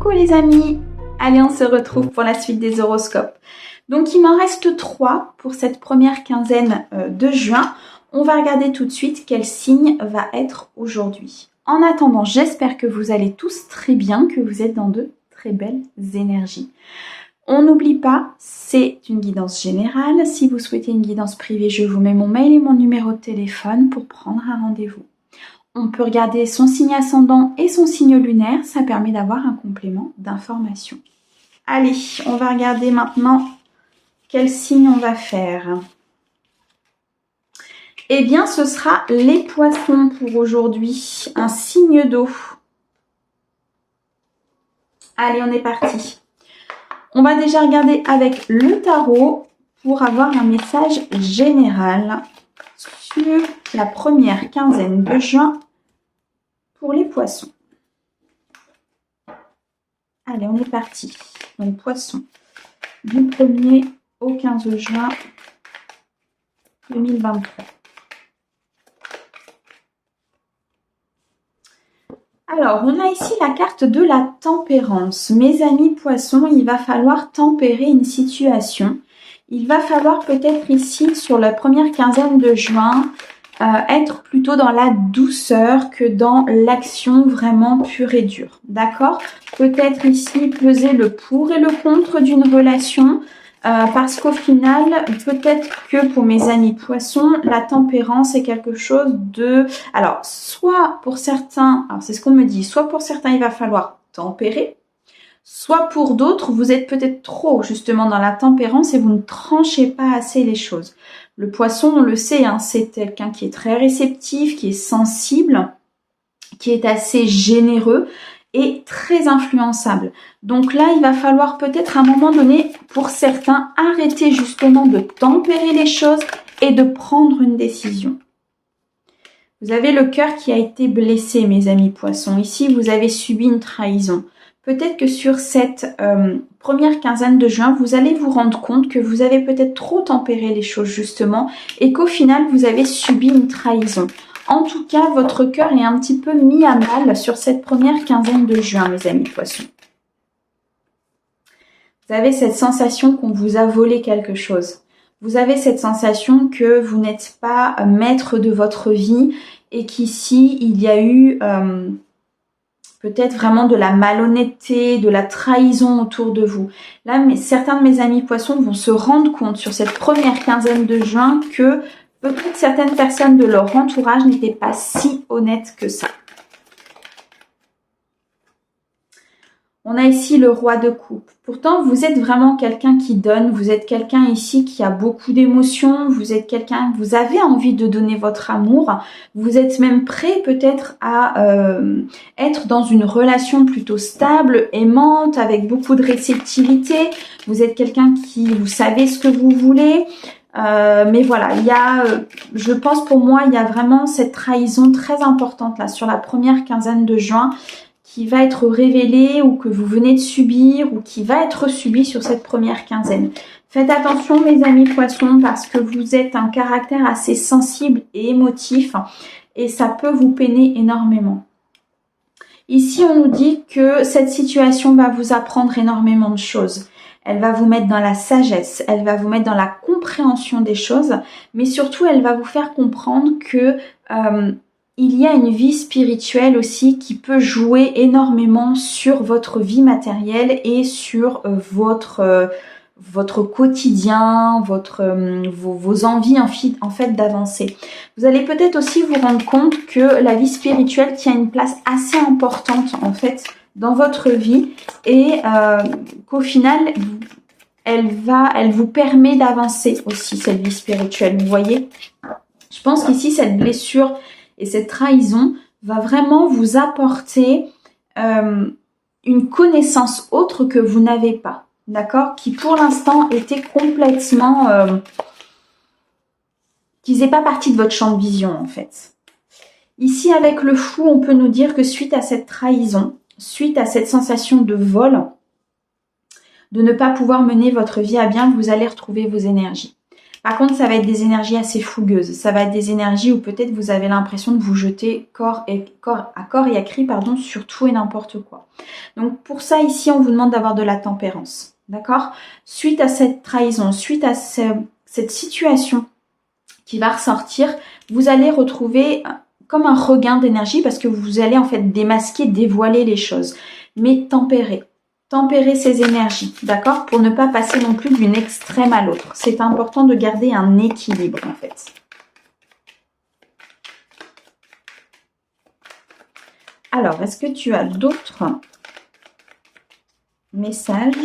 Coucou les amis. Allez, on se retrouve pour la suite des horoscopes. Donc il m'en reste 3 pour cette première quinzaine de juin. On va regarder tout de suite quel signe va être aujourd'hui. En attendant, j'espère que vous allez tous très bien, que vous êtes dans de très belles énergies. On n'oublie pas, c'est une guidance générale. Si vous souhaitez une guidance privée, je vous mets mon mail et mon numéro de téléphone pour prendre un rendez-vous. On peut regarder son signe ascendant et son signe lunaire, ça permet d'avoir un complément d'information. Allez, on va regarder maintenant quel signe on va faire. Eh bien, ce sera les poissons pour aujourd'hui, un signe d'eau. Allez, on est parti. On va déjà regarder avec le tarot pour avoir un message général sur la première quinzaine de juin pour les poissons. Allez, on est parti. Donc, poissons, du 1er au 15 juin 2023. Alors, on a ici la carte de la tempérance. Mes amis poissons, il va falloir tempérer une situation. Il va falloir peut-être ici, sur la première quinzaine de juin, être plutôt dans la douceur que dans l'action vraiment pure et dure. D'accord? Peut-être ici peser le pour et le contre d'une relation. Parce qu'au final, peut-être que pour mes amis poissons, la tempérance est quelque chose de... Alors, soit pour certains, alors c'est ce qu'on me dit, soit pour certains, il va falloir tempérer, soit pour d'autres, vous êtes peut-être trop justement dans la tempérance et vous ne tranchez pas assez les choses. Le poisson, on le sait, hein, c'est quelqu'un qui est très réceptif, qui est sensible, qui est assez généreux et très influençable. Donc là, il va falloir peut-être à un moment donné, pour certains, arrêter justement de tempérer les choses et de prendre une décision. Vous avez le cœur qui a été blessé, mes amis poissons. Ici, vous avez subi une trahison. Peut-être que sur cette première quinzaine de juin, vous allez vous rendre compte que vous avez peut-être trop tempéré les choses justement et qu'au final, vous avez subi une trahison. En tout cas, votre cœur est un petit peu mis à mal sur cette première quinzaine de juin, mes amis poissons. Vous avez cette sensation qu'on vous a volé quelque chose. Vous avez cette sensation que vous n'êtes pas maître de votre vie et qu'ici, il y a eu peut-être vraiment de la malhonnêteté, de la trahison autour de vous. Là, certains de mes amis poissons vont se rendre compte sur cette première quinzaine de juin que peut-être certaines personnes de leur entourage n'étaient pas si honnêtes que ça. On a ici le roi de coupe. Pourtant, vous êtes vraiment quelqu'un qui donne. Vous êtes quelqu'un ici qui a beaucoup d'émotions. Vous êtes quelqu'un, vous avez envie de donner votre amour. Vous êtes même prêt peut-être à être dans une relation plutôt stable, aimante, avec beaucoup de réceptivité. Vous êtes quelqu'un qui, vous savez ce que vous voulez. Mais voilà, il y a, je pense pour moi, il y a vraiment cette trahison très importante là sur la première quinzaine de juin qui va être révélée ou que vous venez de subir ou qui va être subie sur cette première quinzaine. Faites attention mes amis poissons parce que vous êtes un caractère assez sensible et émotif et ça peut vous peiner énormément. Ici, on nous dit que cette situation va vous apprendre énormément de choses. Elle va vous mettre dans la sagesse, elle va vous mettre dans la compréhension des choses, mais surtout, elle va vous faire comprendre que il y a une vie spirituelle aussi qui peut jouer énormément sur votre vie matérielle et sur votre quotidien, vos envies en fait d'avancer. Vous allez peut-être aussi vous rendre compte que la vie spirituelle tient une place assez importante en fait dans votre vie et qu'au final elle vous permet d'avancer aussi cette vie spirituelle, vous voyez. Je pense qu'ici cette blessure et cette trahison va vraiment vous apporter une connaissance autre que vous n'avez pas. D'accord, qui pour l'instant était complètement... qui n'est pas partie de votre champ de vision en fait. Ici avec le fou, on peut nous dire que suite à cette trahison, suite à cette sensation de vol, de ne pas pouvoir mener votre vie à bien, vous allez retrouver vos énergies. Par contre, ça va être des énergies assez fougueuses. Ça va être des énergies où peut-être vous avez l'impression de vous jeter corps et à cri, pardon, sur tout et n'importe quoi. Donc pour ça, ici, on vous demande d'avoir de la tempérance. D'accord? Suite à cette trahison, suite à cette situation qui va ressortir, vous allez retrouver comme un regain d'énergie parce que vous allez en fait démasquer, dévoiler les choses. Mais tempérer ces énergies, d'accord? Pour ne pas passer non plus d'une extrême à l'autre. C'est important de garder un équilibre en fait. Alors, est-ce que tu as d'autres messages?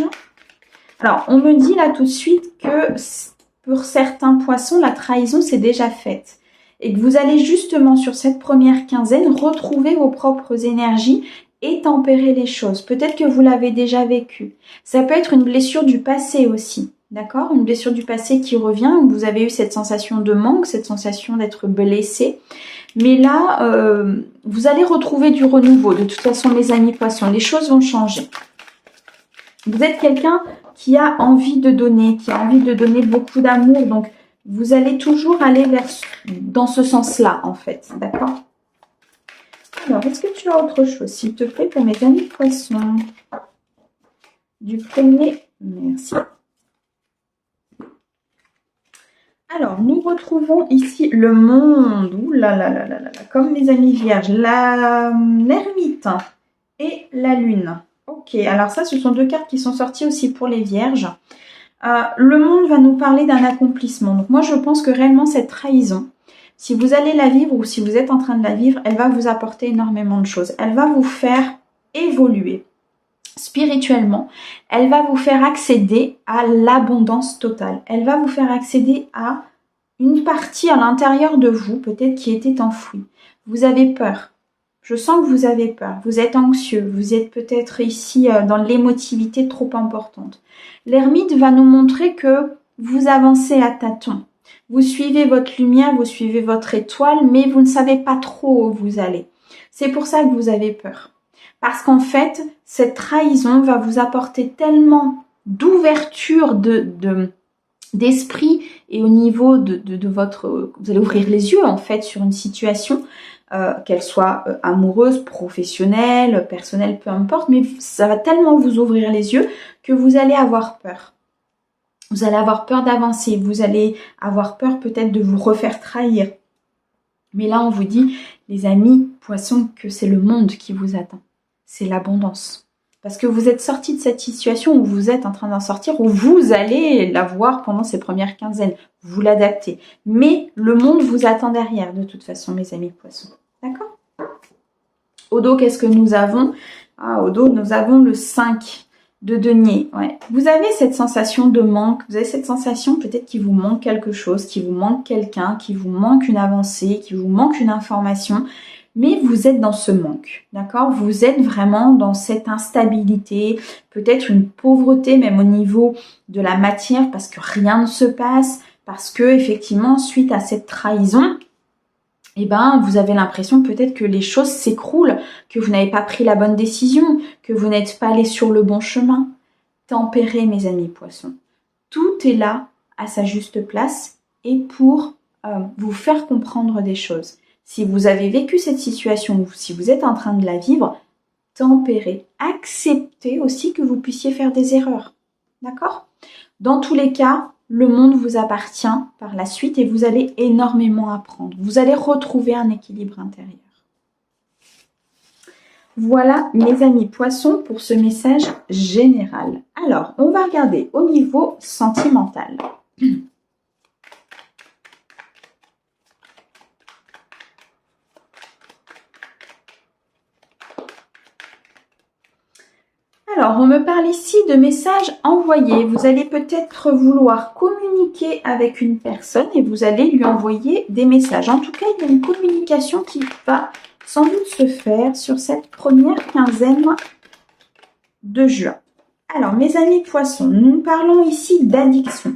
Alors, on me dit là tout de suite que pour certains poissons, la trahison c'est déjà faite. Et que vous allez justement sur cette première quinzaine retrouver vos propres énergies et tempérer les choses. Peut-être que vous l'avez déjà vécu. Ça peut être une blessure du passé aussi, d'accord? Une blessure du passé qui revient, où vous avez eu cette sensation de manque, cette sensation d'être blessé. Mais là, vous allez retrouver du renouveau. De toute façon, mes amis poissons, les choses vont changer. Vous êtes quelqu'un qui a envie de donner, qui a envie de donner beaucoup d'amour. Donc, vous allez toujours aller dans ce sens-là, en fait. D'accord? Alors, est-ce que tu as autre chose, s'il te plaît, pour mes amis poissons? Du premier, merci. Alors, nous retrouvons ici le monde. Ouh là là là là là, comme les amis vierges, l'ermite et la lune. Ok, alors ça, ce sont deux cartes qui sont sorties aussi pour les vierges. Le monde va nous parler d'un accomplissement. Donc moi, je pense que réellement, cette trahison, si vous allez la vivre ou si vous êtes en train de la vivre, elle va vous apporter énormément de choses. Elle va vous faire évoluer spirituellement. Elle va vous faire accéder à l'abondance totale. Elle va vous faire accéder à une partie à l'intérieur de vous, peut-être qui était enfouie. Vous avez peur. Je sens que vous avez peur. Vous êtes anxieux. Vous êtes peut-être ici dans l'émotivité trop importante. L'ermite va nous montrer que vous avancez à tâtons. Vous suivez votre lumière, vous suivez votre étoile, mais vous ne savez pas trop où vous allez. C'est pour ça que vous avez peur. Parce qu'en fait, cette trahison va vous apporter tellement d'ouverture d'esprit et au niveau de votre... Vous allez ouvrir les yeux en fait sur une situation, qu'elle soit amoureuse, professionnelle, personnelle, peu importe, mais ça va tellement vous ouvrir les yeux que vous allez avoir peur. Vous allez avoir peur d'avancer, vous allez avoir peur peut-être de vous refaire trahir. Mais là, on vous dit, les amis poissons, que c'est le monde qui vous attend. C'est l'abondance. Parce que vous êtes sortis de cette situation où vous êtes en train d'en sortir, où vous allez la voir pendant ces premières quinzaines. Vous l'adaptez. Mais le monde vous attend derrière, de toute façon, mes amis poissons. D'accord? Au dos, qu'est-ce que nous avons? Au dos, nous avons le 5 de denier. Ouais. Vous avez cette sensation de manque. Vous avez cette sensation peut-être qu'il vous manque quelque chose, qu'il vous manque quelqu'un, qu'il vous manque une avancée, qu'il vous manque une information. Mais vous êtes dans ce manque, d'accord? Vous êtes vraiment dans cette instabilité, peut-être une pauvreté même au niveau de la matière parce que rien ne se passe, parce que effectivement suite à cette trahison, eh ben vous avez l'impression peut-être que les choses s'écroulent, que vous n'avez pas pris la bonne décision, que vous n'êtes pas allé sur le bon chemin. Tempérez mes amis poissons. Tout est là à sa juste place et pour vous faire comprendre des choses. Si vous avez vécu cette situation ou si vous êtes en train de la vivre, tempérez. Acceptez aussi que vous puissiez faire des erreurs. D'accord? Dans tous les cas, le monde vous appartient par la suite et vous allez énormément apprendre. Vous allez retrouver un équilibre intérieur. Voilà mes amis poissons pour ce message général. Alors, on va regarder au niveau sentimental. Alors, on me parle ici de messages envoyés. Vous allez peut-être vouloir communiquer avec une personne et vous allez lui envoyer des messages. En tout cas, il y a une communication qui va sans doute se faire sur cette première quinzaine de juin. Alors, mes amis poissons, nous parlons ici d'addiction.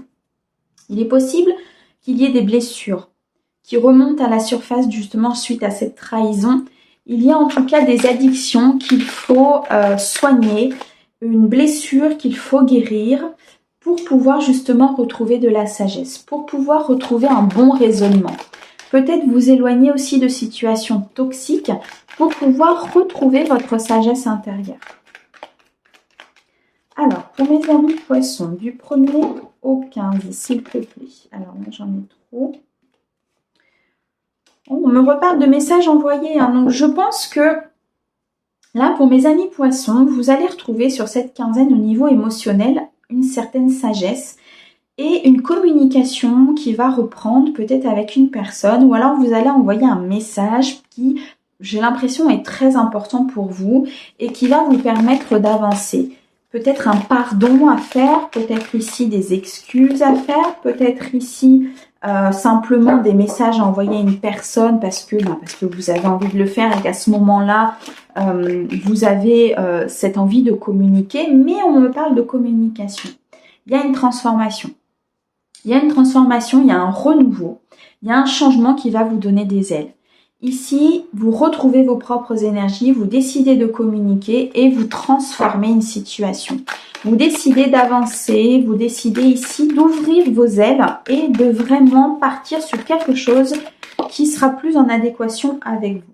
Il est possible qu'il y ait des blessures qui remontent à la surface justement suite à cette trahison. Il y a en tout cas des addictions qu'il faut soigner, une blessure qu'il faut guérir pour pouvoir justement retrouver de la sagesse, pour pouvoir retrouver un bon raisonnement. Peut-être vous éloigner aussi de situations toxiques pour pouvoir retrouver votre sagesse intérieure. Alors, pour mes amis poissons, du 1er au 15, s'il te plaît. Alors là, j'en ai trop. On me reparle de messages envoyés. Hein. Donc, je pense que là, pour mes amis poissons, vous allez retrouver sur cette quinzaine au niveau émotionnel une certaine sagesse et une communication qui va reprendre peut-être avec une personne, ou alors vous allez envoyer un message qui, j'ai l'impression, est très important pour vous et qui va vous permettre d'avancer. Peut-être un pardon à faire, peut-être ici des excuses à faire, peut-être ici simplement des messages à envoyer à une personne parce que vous avez envie de le faire et qu'à ce moment-là, vous avez cette envie de communiquer, mais on me parle de communication. Il y a une transformation. Il y a une transformation, il y a un renouveau, il y a un changement qui va vous donner des ailes. Ici, vous retrouvez vos propres énergies, vous décidez de communiquer et vous transformez une situation. Vous décidez d'avancer, vous décidez ici d'ouvrir vos ailes et de vraiment partir sur quelque chose qui sera plus en adéquation avec vous.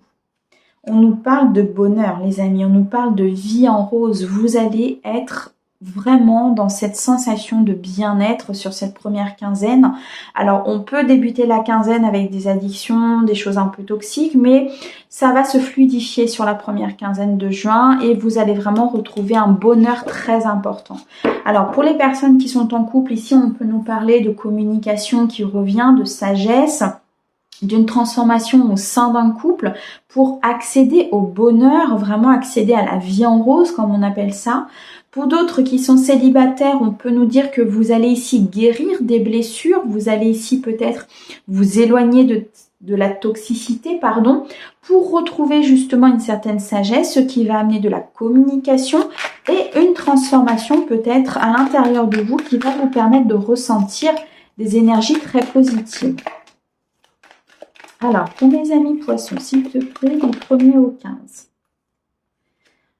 On nous parle de bonheur, les amis, on nous parle de vie en rose. Vous allez être vraiment dans cette sensation de bien-être sur cette première quinzaine. Alors, on peut débuter la quinzaine avec des addictions, des choses un peu toxiques, mais ça va se fluidifier sur la première quinzaine de juin et vous allez vraiment retrouver un bonheur très important. Alors, pour les personnes qui sont en couple, ici, on peut nous parler de communication qui revient, de sagesse, d'une transformation au sein d'un couple pour accéder au bonheur, vraiment accéder à la vie en rose, comme on appelle ça. Pour d'autres qui sont célibataires, on peut nous dire que vous allez ici guérir des blessures, vous allez ici peut-être vous éloigner de la toxicité, pour retrouver justement une certaine sagesse, ce qui va amener de la communication et une transformation peut-être à l'intérieur de vous qui va vous permettre de ressentir des énergies très positives. Alors, pour mes amis poissons, s'il te plaît, du 1er au 15.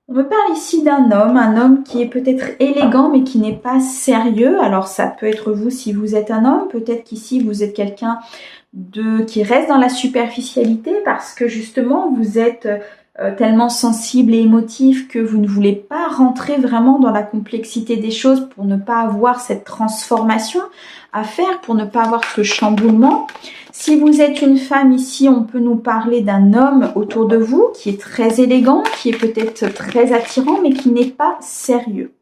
On me parle ici d'un homme qui est peut-être élégant mais qui n'est pas sérieux. Alors ça peut être vous si vous êtes un homme, peut-être qu'ici vous êtes quelqu'un qui reste dans la superficialité parce que justement vous êtes tellement sensible et émotif que vous ne voulez pas rentrer vraiment dans la complexité des choses pour ne pas avoir cette transformation à faire, pour ne pas avoir ce chamboulement. Si vous êtes une femme ici, on peut nous parler d'un homme autour de vous qui est très élégant, qui est peut-être très attirant, mais qui n'est pas sérieux.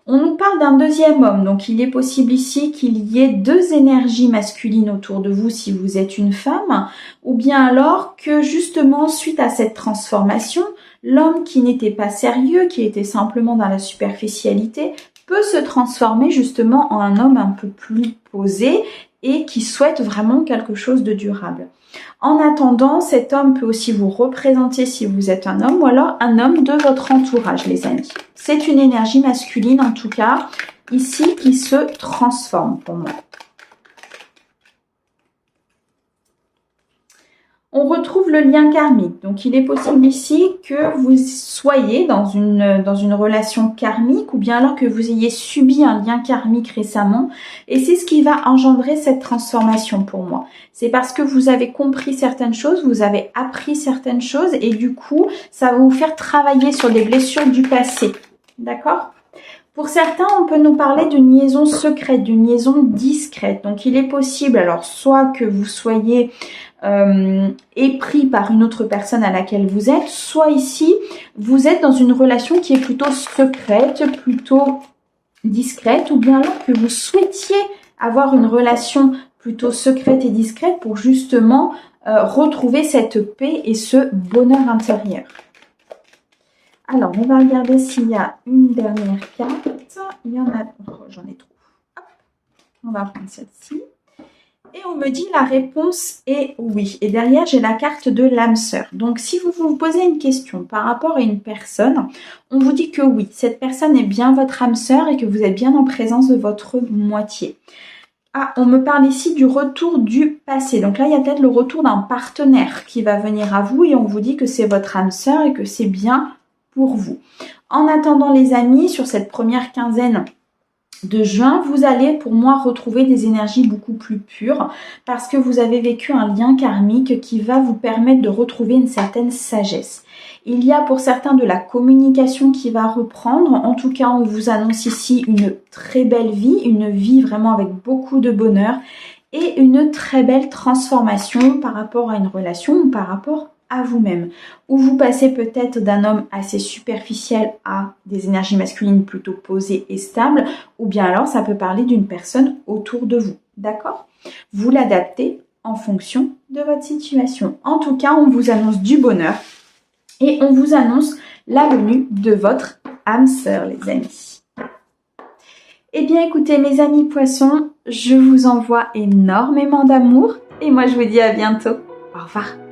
On nous parle d'un deuxième homme, donc il est possible ici qu'il y ait deux énergies masculines autour de vous si vous êtes une femme, ou bien alors que justement suite à cette transformation, l'homme qui n'était pas sérieux, qui était simplement dans la superficialité, peut se transformer justement en un homme un peu plus posé et qui souhaite vraiment quelque chose de durable. En attendant, cet homme peut aussi vous représenter si vous êtes un homme ou alors un homme de votre entourage, les amis. C'est une énergie masculine, en tout cas, ici, qui se transforme pour moi. On retrouve le lien karmique. Donc, il est possible ici que vous soyez dans une relation karmique ou bien alors que vous ayez subi un lien karmique récemment. Et c'est ce qui va engendrer cette transformation pour moi. C'est parce que vous avez compris certaines choses, vous avez appris certaines choses et du coup, ça va vous faire travailler sur des blessures du passé. D'accord ? Pour certains, on peut nous parler d'une liaison secrète, d'une liaison discrète. Donc, il est possible, alors, soit que vous soyez épris par une autre personne à laquelle vous êtes, soit ici, vous êtes dans une relation qui est plutôt secrète, plutôt discrète, ou bien alors que vous souhaitiez avoir une relation plutôt secrète et discrète pour justement retrouver cette paix et ce bonheur intérieur. Alors, on va regarder s'il y a une dernière carte. Il y en a... Oh, j'en ai trop. Hop. On va prendre celle-ci. Et on me dit la réponse est oui. Et derrière, j'ai la carte de l'âme sœur. Donc, si vous vous posez une question par rapport à une personne, on vous dit que oui, cette personne est bien votre âme sœur et que vous êtes bien en présence de votre moitié. Ah, on me parle ici du retour du passé. Donc là, il y a peut-être le retour d'un partenaire qui va venir à vous et on vous dit que c'est votre âme sœur et que c'est bien pour vous. En attendant, les amis, sur cette première quinzaine de juin, vous allez pour moi retrouver des énergies beaucoup plus pures parce que vous avez vécu un lien karmique qui va vous permettre de retrouver une certaine sagesse. Il y a pour certains de la communication qui va reprendre. En tout cas, on vous annonce ici une très belle vie, une vie vraiment avec beaucoup de bonheur et une très belle transformation par rapport à une relation ou par rapport à vous-même. Ou vous passez peut-être d'un homme assez superficiel à des énergies masculines plutôt posées et stables, ou bien alors ça peut parler d'une personne autour de vous. D'accord? Vous l'adaptez en fonction de votre situation. En tout cas, on vous annonce du bonheur et on vous annonce la venue de votre âme sœur, les amis. Eh bien, écoutez, mes amis poissons, je vous envoie énormément d'amour et moi, je vous dis à bientôt. Au revoir.